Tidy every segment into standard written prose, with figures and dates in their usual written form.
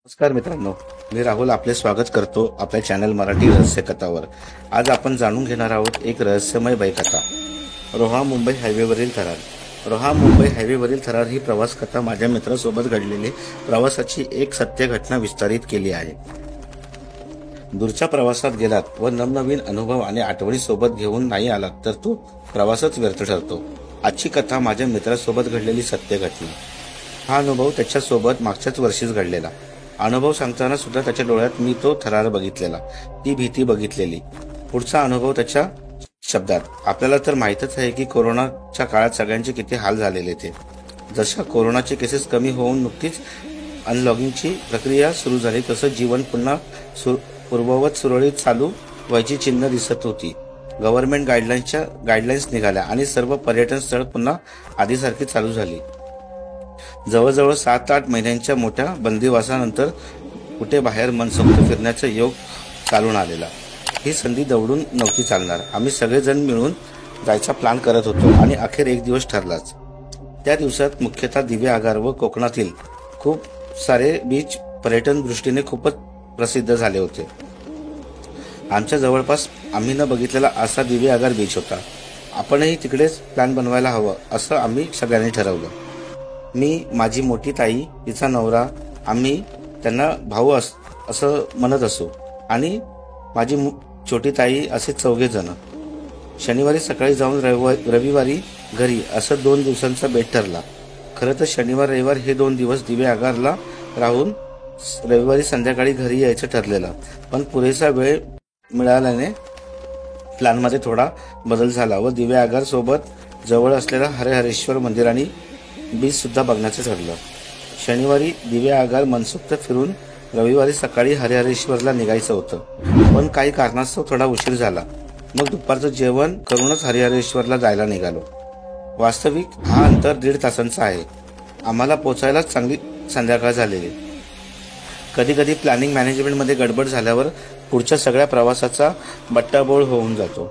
नमस्कार मित्रांनो, मी राहुल आपले स्वागत करतो आपल्या चॅनल मराठी रहस्य कथावर। आज आपण जाणून घेणार आहोत एक रहस्यमय बाईकथा, रोहा मुंबई हायवेवरील थरार। रोहा मुंबई हायवेवरील थरार ही प्रवास कथा माझ्या मित्रासोबत घडलेली प्रवासाची एक सत्य घटना विस्तारित केली आहे। दूरच्या प्रवासात गेलात व नवनवीन अनुभव आणि आठवणी सोबत घेऊन नाही आलात तर तो प्रवासच व्यर्थ ठरतो। आजची कथा माझ्या मित्रासोबत घडलेली सत्य घटना। हा अनुभव त्याच्यासोबत मागच्याच वर्षीच घडलेला। अनुभव सांगताना सुद्धा त्याच्या डोळ्यात मी तो थरार बघितलेला, ती भीती बघितलेली। पुढचा अनुभव त्याच्या शब्दात। आपल्याला तर माहीतच आहे की कोरोनाच्या काळात सगळ्यांचे किती हाल झालेले ते। जशा कोरोनाचे केसेस कमी होऊन नुकतीच अनलॉगिंगची प्रक्रिया सुरू झाली तसं जीवन पुन्हा पूर्ववत सुरळीत चालू व्हायची चिन्ह दिसत होती। गव्हर्नमेंट गाईडलाईन्स निघाल्या आणि सर्व पर्यटन स्थळ पुन्हा आधीसारखी चालू झाली। जवळजवळ 7-8 महिन्यांच्या मोठ्या बंदिवासानंतर कुठे बाहेर मनसोक्त फिरण्याचा योग चालून आलेला। ही संधी दवडून नव्हती चालणार। आम्ही सगळेजण मिळून जायचा प्लॅन करत होतो आणि अखेर एक दिवस ठरलाच। त्या दिवसात मुख्यतः दिवे आगार व कोकणातील खूप सारे बीच पर्यटन दृष्टीने खूपच प्रसिद्ध झाले होते। आमच्या जवळपास आम्ही न बघितलेला असा दिवे आगार बीच होता। आपणही तिकडेच प्लॅन बनवायला हवं असं आम्ही सगळ्यांनी ठरवलं। मी, माझी मोठी ताई, तिचा नवरा, आम्ही त्यांना भाऊ असं म्हणत असो आणि माझी छोटी ताई असे 4 जण। शनिवारी सकाळी जाऊन रविवारी घरी असं 2 दिवसांचा बेट ठरला। खरं तर शनिवार रविवार हे 2 दिवस दिवे आगारला राहून रविवारी संध्याकाळी घरी यायचं ठरलेलं, पण पुरेसा वेळ मिळाल्याने प्लॅनमध्ये थोडा बदल झाला व दिवे आगार सोबत जवळ असलेला हरिहरेश्वर मंदिर आणि बीच सुद्धा बघण्याचं ठरलं। शनिवारी दिवे आगार मनसोक्त फिरून रविवारी सकाळी हरिहरेश्वरला निघायचं होतं, पण काही कारणास्तव थोडा उशीर झाला। मग दुपारचं जेवण करूनच हरिहरेश्वरला जायला निघालो। वास्तविक हा अंतर 1.5 तासांचा आहे। आम्हाला पोचायलाच चांगली संध्याकाळ झालेली। कधी कधी प्लॅनिंग मॅनेजमेंटमध्ये गडबड झाल्यावर पुढच्या सगळ्या प्रवासाचा बट्टाबोळ होऊन जातो।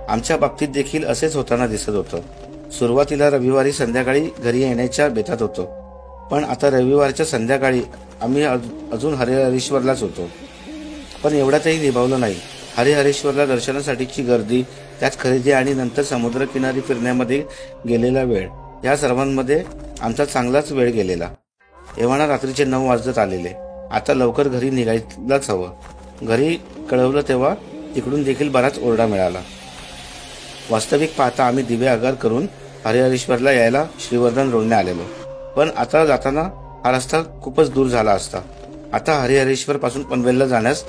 आमच्या बाबतीत देखील असेच होताना दिसत होतं। सुरुवातीला रविवारी संध्याकाळी घरी येण्याच्या बेतात होतो, पण आता रविवारच्या संध्याकाळी आम्ही अजून हरिहरेश्वरलाच होतो। पण एवढ्यातही निभावलं नाही। हरिहरेश्वरला दर्शनासाठीची गर्दी, त्यात खरेदी आणि नंतर समुद्रकिनारी फिरण्यामध्ये गेलेला वेळ, या सर्वांमध्ये आमचा चांगलाच वेळ गेलेला। एव्हाना रात्रीचे 9 वाजत आलेले। आता लवकर घरी निघायलाच हवं। घरी कळवलं तेव्हा तिकडून देखील बराच ओरडा मिळाला। वास्तविक पाहता आम्ही दिवे आगार करून हरिहरेश्वरला यायला श्रीवर्धन रोडने आलेलो, पण आता जाताना हा रस्ता खूपच दूर झाला असता। आता हरिहरेश्वर पासून पनवेलला जाण्यास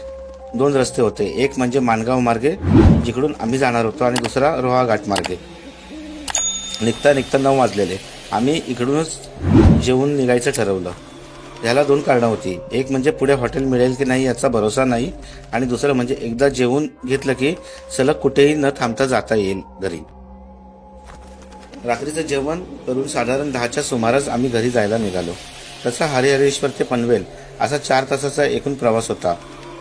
2 रस्ते होते, एक म्हणजे माणगाव मार्गे जिकडून आम्ही जाणार होतो आणि दुसरा रोहा घाट मार्गे। निघता 9 वाजलेले। आम्ही इकडूनच जेवून निघायचं ठरवलं। याला 2 कारणं होती। एक म्हणजे पुढे हॉटेल मिळेल की नाही याचा भरोसा नाही, आणि दुसरं म्हणजे एकदा जेवून घेतलं की सलग कुठेही न थांबता जाता येईल घरी। रात्रीचं जेवण करून साधारण 10च्या सुमारास आम्ही घरी जायला निघालो। तसा हरिहरेश्वर ते पनवेल असा 4 तासाचा एकूण प्रवास होता,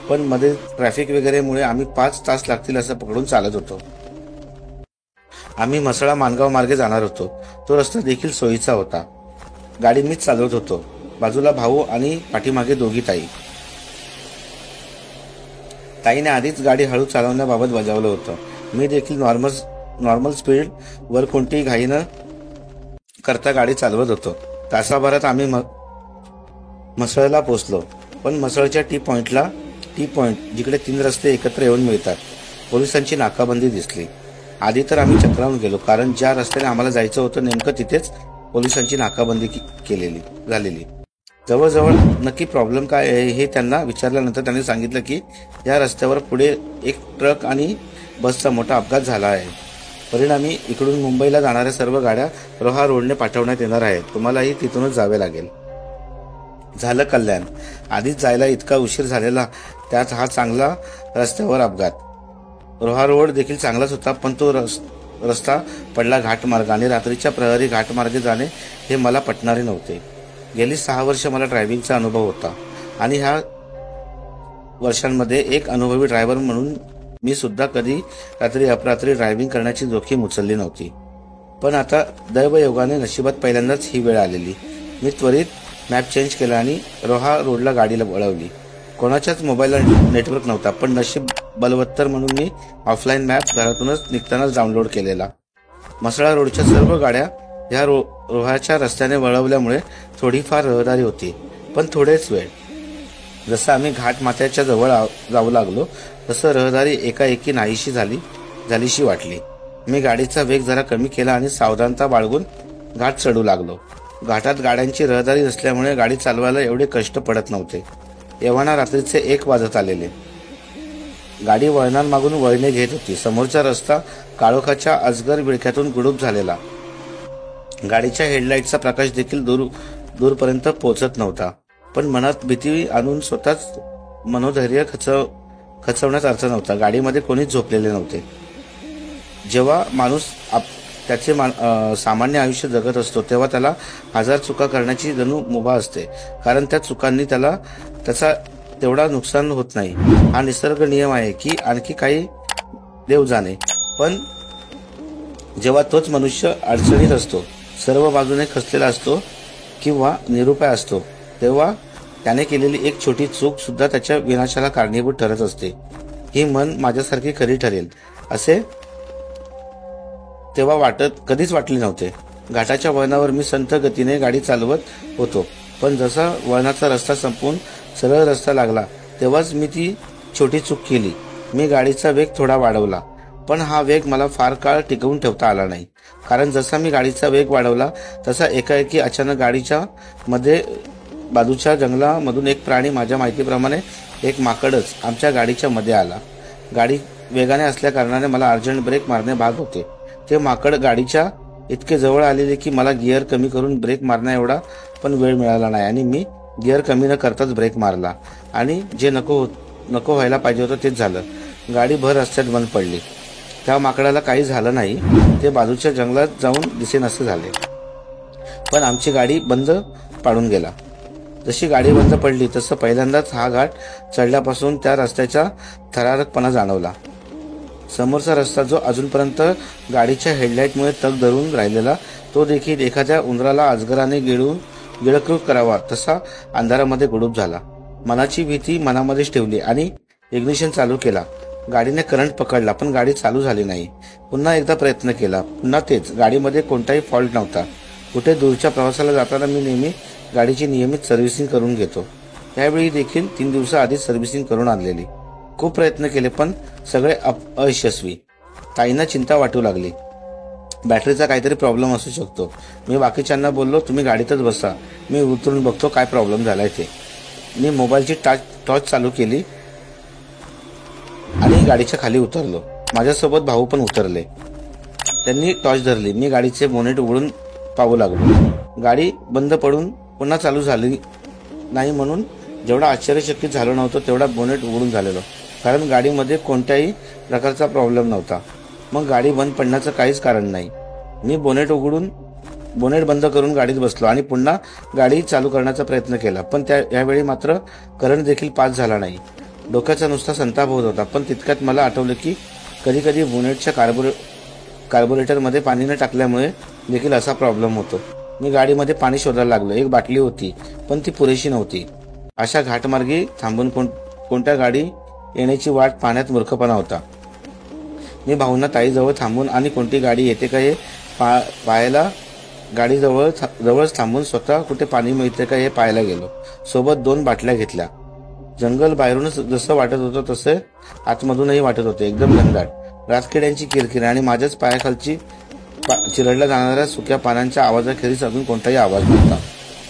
पण मध्ये ट्रॅफिक वगैरेमुळे आम्ही 5 तास लागतील असं पकडून चालत होतो। आम्ही म्हसळा माणगाव मार्गे जाणार होतो। तो रस्ता देखील सोयीचा होता। गाडी मीच चालवत होतो, बाजूला भाऊ आणि पाठीमागे दोघी ताई। ताईने आधीच गाडी हळू चालवण्याबाबत बजावलं होतं। मी देखील नॉर्मल स्पीड वर कोणतीही घाई न करता गाडी चालवत होतो। तासाभरात आम्ही म्हसळला पोहोचलो, पण म्हसळच्या टी पॉइंट जिकडे 3 रस्ते एकत्र येऊन मिळतात, पोलिसांची नाकाबंदी दिसली। आधी तर आम्ही चक्रावून गेलो, कारण ज्या रस्त्याने आम्हाला जायचं होतं नेमकं तिथेच पोलिसांची नाकाबंदी झालेली। जवळजवळ नक्की प्रॉब्लेम काय आहे हे त्यांना विचारल्यानंतर त्यांनी सांगितलं की या रस्त्यावर पुढे एक ट्रक आणि बसचा मोठा अपघात झाला आहे। परिणामी इकडून मुंबईला जाणाऱ्या सर्व गाड्या रोहा रोडने पाठवण्यात येणार आहेत। तुम्हालाही तिथूनच जावे लागेल। झालं कल्याण। आधीच जायला इतका उशीर झालेला, त्यात हा चांगला रस्त्यावर अपघात। रोहा रोड देखील चांगलाच होता, पण तो रस्ता पडला घाटमार्ग आणि रात्रीच्या प्रहरी घाटमार्गे जाणे हे मला पटणारे नव्हते। गेली 6 वर्ष मला ड्रायव्हिंगचा अनुभव होता आणि ह्या वर्षांमध्ये एक अनुभवी ड्रायव्हर म्हणून मी सुद्धा कधी रात्री अपरात्री ड्रायव्हिंग करण्याची जोखीम उचलली नव्हती। पण आता दैवयोगाने नशिबात पहिल्यांदाच ही वेळ आलेली। मी त्वरित मॅप चेंज केला आणि रोहा रोडला गाडीला वळवली. कोणाच्याच मोबाईलला नेटवर्क नव्हता, पण नशीब बलवत्तर म्हणून मी ऑफलाईन मॅप घरातूनच निघतानाच डाउनलोड केलेला. म्हसळा रोडच्या सर्व गाड्या ह्या रोहाच्या रस्त्याने वळवल्यामुळे थोडीफार रहदारी होती, पण थोडेच वेळ. जसं आम्ही घाट माथ्याच्या जवळ जाऊ लागलो तसं रहदारी एकाएकी नाहीशी झालीशी वाटली. मी गाडीचा वेग जरा कमी केला आणि सावधानता बाळगून घाट चढू लागलो. घाटात गाड्यांची रहदारी नसल्यामुळे गाडी चालवायला एवढे कष्ट पडत नव्हते. एव्हाना रात्रीचे 1 वाजत आलेले. गाडी वळणांमागून वळणे घेत होती. समोरचा रस्ता काळोखाच्या अजगर विळख्यातून गुडूप झालेला. गाडीच्या हेडलाईटचा प्रकाश देखील दूरपर्यंत पोहोचत नव्हता. पण मनात भीती आणून स्वतःच मनोधैर्य खचवण्यात अर्थ नव्हता. गाडीमध्ये कोणीच झोपलेले नव्हते. जेव्हा माणूस त्याचे सामान्य आयुष्य जगत असतो तेव्हा त्याला 1000 चुका करण्याची जणू मुभा असते, कारण त्या चुकांनी त्याचा तेवढा नुकसान होत नाही. हा निसर्ग नियम आहे की आणखी काही देव जाणे. पण जेव्हा तोच मनुष्य अडचणीत असतो, सर्व बाजूने खचलेला असतो किंवा निरुपाय असतो, तेव्हा त्याने केलेली एक छोटी चूक सुद्धा त्याच्या विनाशाला कारणीभूत ठरत असते. ही मन माझ्यासारखी खरी ठरेल असे तेव्हा कधीच वाटले नव्हते. घाटाच्या वळणावर मी संथ गतीने गाडी चालवत होतो, पण जसा वळणाचा रस्ता संपून सरळ रस्ता लागला तेव्हाच मी ती छोटी चूक केली. मी गाडीचा वेग थोडा वाढवला, पण हा वेग मला फार काळ टिकवून ठेवता आला नाही. कारण जसा मी गाडीचा वेग वाढवला तसा एकाएकी अचानक गाडीच्या मध्ये बाजूच्या जंगलामधून एक प्राणी, माझ्या माहितीप्रमाणे एक माकडच, आमच्या गाडीच्या मध्ये आला. गाडी वेगाने असल्या कारणाने मला अर्जंट ब्रेक मारणे भाग होते. ते माकड गाडीच्या इतके जवळ आलेले की मला गिअर कमी करून ब्रेक मारण्या एवढा पण वेळ मिळाला नाही आणि मी गिअर कमी न करताच ब्रेक मारला आणि जे नको व्हायला पाहिजे होतं तेच झालं. गाडी भर रस्त्यात बंद पडली. त्या माकडाला काही झालं नाही. ते बाजूच्या जंगलात जाऊन दिसेनासे झाले. पण आमची गाडी बंद पाडून गेला. जशी गाडी बंद पडली तसं पहिल्यांदाच हा घाट चढल्यापासून त्या रस्त्याचा थरारकपणा जाणवला. समोरचा रस्ता जो अजूनपर्यंत गाडीच्या हेडलाईटमुळे तग धरून राहिलेला, तो देखील एखाद्या उंदराला अजगराने गिळकृत करावा तसा अंधारामध्ये गुडूप झाला. मनाची भीती मनामध्येच ठेवली आणि इग्निशन चालू केला. गाडीने करंट पकडला, पण गाडी चालू झाली नाही. पुन्हा एकदा प्रयत्न केला, पुन्हा तेच. गाडीमध्ये कोणताही फॉल्ट नव्हता. कुठे दूरच्या प्रवासाला जाताना मी नेहमी गाडीची नियमित सर्व्हिसिंग करून घेतो. त्यावेळी देखील 3 दिवसाआधीच सर्व्हिसिंग करून आणलेली. खूप प्रयत्न केले, पण सगळे अयशस्वी. ताईंना चिंता वाटू लागली. बॅटरीचा काहीतरी प्रॉब्लेम असू शकतो. मी बाकीच्यांना बोललो, तुम्ही गाडीतच बसा, मी उतरून बघतो काय प्रॉब्लेम झालाय ते. मी मोबाईलची टॉर्च चालू केली आणि गाडीच्या खाली उतरलो. माझ्यासोबत भाऊ पण उतरले. त्यांनी टॉर्च धरली. मी गाडीचे बोनेट उघडून पाहू लागलो. गाडी बंद पडून पुन्हा चालू झाली नाही म्हणून जेवढा आश्चर्यचकित झालो नव्हतो तेवढा बोनेट उघडून झालेलो, कारण गाडीमध्ये कोणत्याही प्रकारचा प्रॉब्लेम नव्हता. मग गाडी बंद पडण्याचं काहीच कारण नाही. मी बोनेट बंद करून गाडीत बसलो आणि पुन्हा गाडी चालू करण्याचा प्रयत्न केला, पण यावेळी मात्र करंट देखील पास झाला नाही. डोक्याचा नुसता संताप होत होता. पण तितक्यात मला आठवलं की कधीकधी बोनेटच्या कार्बोरेटरमध्ये पाणी न टाकल्यामुळे देखील असा प्रॉब्लेम होतो. मी गाडीमध्ये पाणी शोधायला लागलो. एक बाटली होती, पण ती पुरेशी नव्हती. अशा घाटमार्गी थांबून कोणत्या गाडी येण्याची वाट पाहण्यात मूर्खपणा होता. मी भाऊंना ताईजवळ थांबून आणि कोणती गाडी येते का हे पाहायला गाडी जवळच थांबून स्वतः कुठे पाणी मिळते का हे पाहायला गेलो. सोबत 2 बाटल्या घेतल्या. जंगल बाहेरूनच जसं वाटत होतं तसे आतमधूनही वाटत होते. एकदम घनदाट, रातकिड्यांची किरकिर आणि माझ्याच पायाखालची चिरडल्या जाणाऱ्या सुक्या पानांच्या आवाजाखेरीज अजून कोणताही आवाज नव्हता.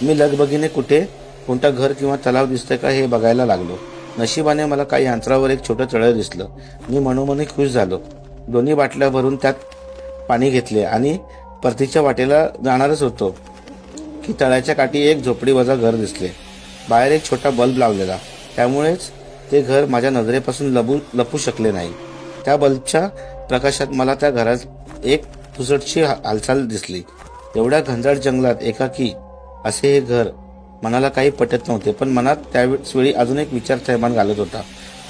मी लगबगीने कोणता घर किंवा तलाव दिसतंय का हे बघायला लागलो. नशिबाने मला काही अंतरावर एक छोटं तळं दिसलं. मी मनोमनी खुश झालो. 2 बाटल्या भरून त्यात पाणी घेतले आणि परतीच्या वाटेला जाणारच होतो की तळ्याच्या काठी एक झोपडीवजा घर दिसले. बाहेर एक छोटा बल्ब लावलेला, त्यामुळेच ते घर माझ्या नजरेपासून लपू शकले नाही. त्या बल्बच्या प्रकाशात मला त्या घरात एक पुसटशी हालचाल दिसली. एवढ्या घनदाट जंगलात एकाकी असे हे घर मनाला काही पटत नव्हते. पण मनात त्यावेळी अजून एक विचार थैमान घालत होता.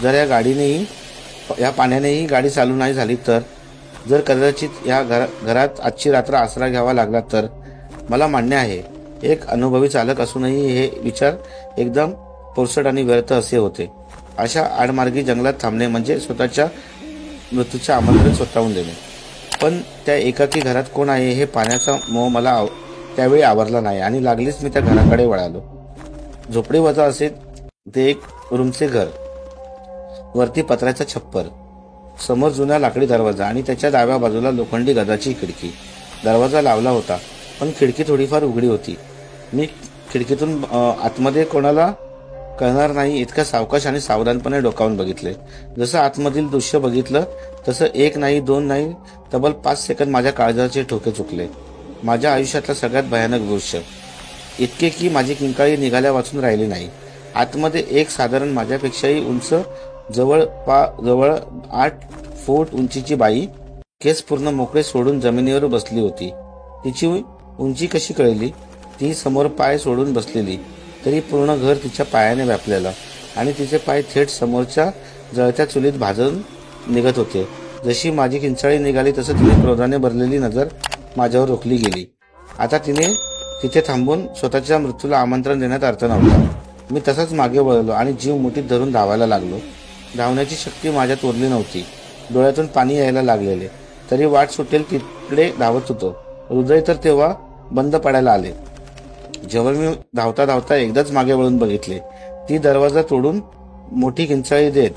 जर या पाण्यानेही गाडी चालू नाही झाली तर, जर कदाचित या घरात आजची रात्र आसरा घ्यावा लागला तर, मला मान्य आहे एक अनुभवी चालक असूनही हे विचार एकदम पोरसट आणि व्यर्थ असे होते. अशा आडमार्गी जंगलात थांबणे म्हणजे स्वतःच्या मृत्यूचे आमंत्रण स्वतःहून देणे. पण त्या एकाकी घरात कोण आहे हे पाहण्याचा मोह मला त्यावेळी आवरला नाही आणि लागलीच मी त्या घराकडे वळालो. झोपडी वजा असे ते एक रूमचे घर, वरती पत्र्याचा छप्पर, समोर जुना लाकडी दरवाजा आणि त्याच्या डाव्या बाजूला लोखंडी गदाची खिडकी. दरवाजा लावला होता पण खिडकी थोडीफार उघडी होती. मी खिडकीतून आतमध्ये कोणाला कळणार नाही इतक्या सावकाश आणि सावधानपणे डोकावून बघितले. जसं आतमधील दृश्य बघितलं तसं एक नाही, दोन नाही, तब्बल 5 सेकंद माझ्या काळजाचे ठोके चुकले. माझ्या आयुष्यातलं सगळ्यात भयानक दृश्य, इतके की माझी किंकाळी निघाल्या वाचून राहिली नाही. आतमध्ये एक साधारण माझ्यापेक्षाही उंच, जवळ 8 फूट उंचीची बाई, केस पूर्ण मोकळे सोडून जमिनीवर बसली होती. तिची उंची कशी कळली? ती समोर पाय सोडून बसलेली, तरी पूर्ण घर तिच्या पायाने व्यापलेलं आणि तिचे पाय थेट समोरच्या जळत्या चुलीत भाजून निघत होते. जशी माझी किंचाळी निघाली तसं तिने क्रोधाने भरलेली नजर माझ्यावर रोखली गेली. आता तिथे थांबून स्वतःच्या मृत्यूला आमंत्रण देण्यात अर्थ नव्हता. मी तसाच मागे वळलो आणि जीव मुठीत धरून धावायला लागलो. धावण्याची शक्ती माझ्यात उरली नव्हती. डोळ्यातून पाणी यायला लागलेले, तरी वाट सुटेल तिकडे धावत होतो. हृदय तर तेव्हा बंद पडायला आले जेव्हा मी धावता धावता एकदाच मागे वळून बघितले. ती दरवाजा तोडून मोठी किंचाळी देत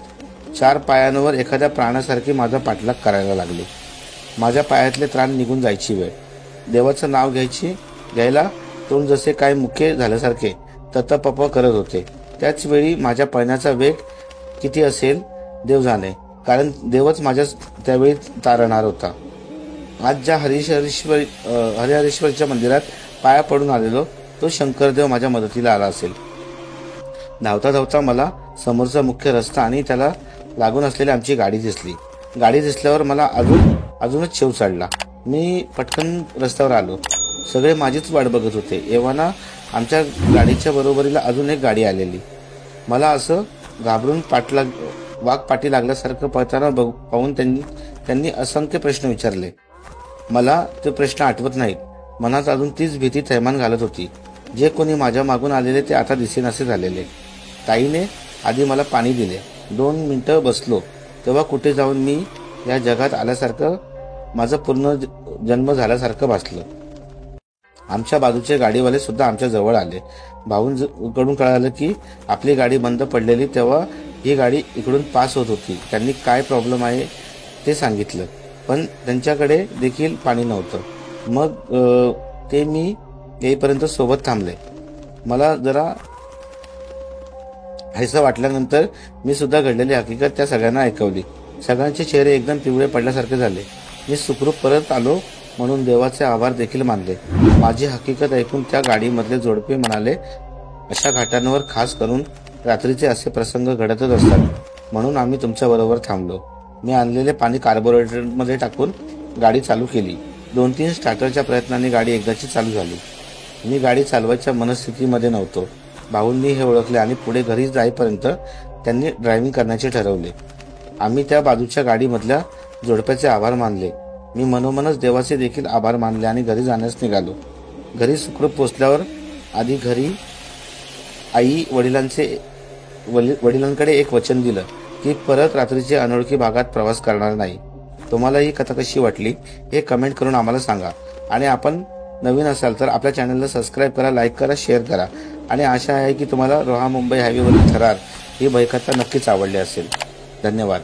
4 पायांवर एखाद्या प्राण्यासारखी माझा पाठलाग करायला लागली. माझ्या पायातले त्राण निघून जायची वेळ. देवाचं नाव घ्यायला तोंड जसे काय मुके झाल्यासारखे ततपप करत होते. त्याच वेळी माझ्या पळण्याचा वेग किती असेल देव जाणे, कारण देवच माझ्या त्यावेळी तारणार होता. आज ज्या हरिहरेश्वरच्या मंदिरात पाया पडून आलेलो तो शंकरदेव माझ्या मदतीला आला असेल. धावता धावता मला समोरचा मुख्य रस्ता आणि त्याला लागून असलेली आमची गाडी दिसली. गाडी दिसल्यावर मला अजूनच शेव चढला. मी पटकन रस्त्यावर आलो. सगळे माझीच वाट बघत होते. एव्हाना आमच्या गाडीच्या बरोबरीला अजून एक गाडी आलेली. मला असं घाबरून वाघ पाठी लागल्यासारखं पळताना पाहून त्यांनी असंख्य प्रश्न विचारले. मला ते प्रश्न आठवत नाहीत. मनात अजून तीच भीती थैमान घालत होती. जे कोणी माझ्या मागून आलेले ते आता दिसेनासे झालेले. ताईने आधी मला पाणी दिले. 2 मिनिटं बसलो. तेव्हा कुठे जाऊन मी या जगात आल्यासारखं, माझं पूर्ण जन्म झाल्यासारखं भासलं. आमच्या बाजूचे गाडीवाले सुद्धा आमच्या जवळ आले. भाऊंकडून कळालं की आपली गाडी बंद पडलेली, तेव्हा ही गाडी इकडून पास होत होती. त्यांनी काय प्रॉब्लेम आहे ते सांगितलं, पण त्यांच्याकडे देखील पाणी नव्हतं. मग ते मी येईपर्यंत सोबत थांबले. मला जरा हायसं वाटल्यानंतर मी सुद्धा घडलेली हकीकत त्या सगळ्यांना ऐकवली. सगळ्यांचे चेहरे एकदम पिवळे पडल्यासारखे झाले. मी सुखरूप परत आलो म्हणून देवाचे आभार देखील मानले. माझी हकीकत ऐकून त्या गाडीमधले जोडपे म्हणाले, अशा घाटांवर खास करून रात्रीचे असे प्रसंग घडतच असतात, म्हणून आम्ही तुमच्या बरोबर थांबलो. मी आणलेले पाणी कार्बोरेटरमध्ये टाकून गाडी चालू केली. 2-3 स्टार्टरच्या प्रयत्नांनी गाडी एकदाची चालू झाली. मी गाडी चालवायच्या मनस्थितीमध्ये नव्हतो. भाऊंनी हे ओळखले आणि पुढे घरी जाईपर्यंत त्यांनी ड्रायव्हिंग करण्याचे ठरवले. आम्ही त्या बाजूच्या गाडीमधल्या जोडप्याचे आभार मानले. मी मनोमनच देवाचे देखील आभार मानले आणि घरी जाण्यास निघालो. घरी सुखरूप पोचल्यावर आधी घरी आई वडिलांकडे एक वचन दिलं की परत रात्रीचे अनोळखी भागात प्रवास करणार नाही. तुम्हाला ही कथा कशी वाटली हे कमेंट करून आम्हाला सांगा. आणि आपण नवीन असाल तर आपल्या चॅनलला सबस्क्राईब करा, लाईक करा, शेअर करा. आणि आशा आहे की तुम्हाला रोहा मुंबई हायवेवरील थरार ही भयकथा नक्कीच आवडली असेल. धन्यवाद.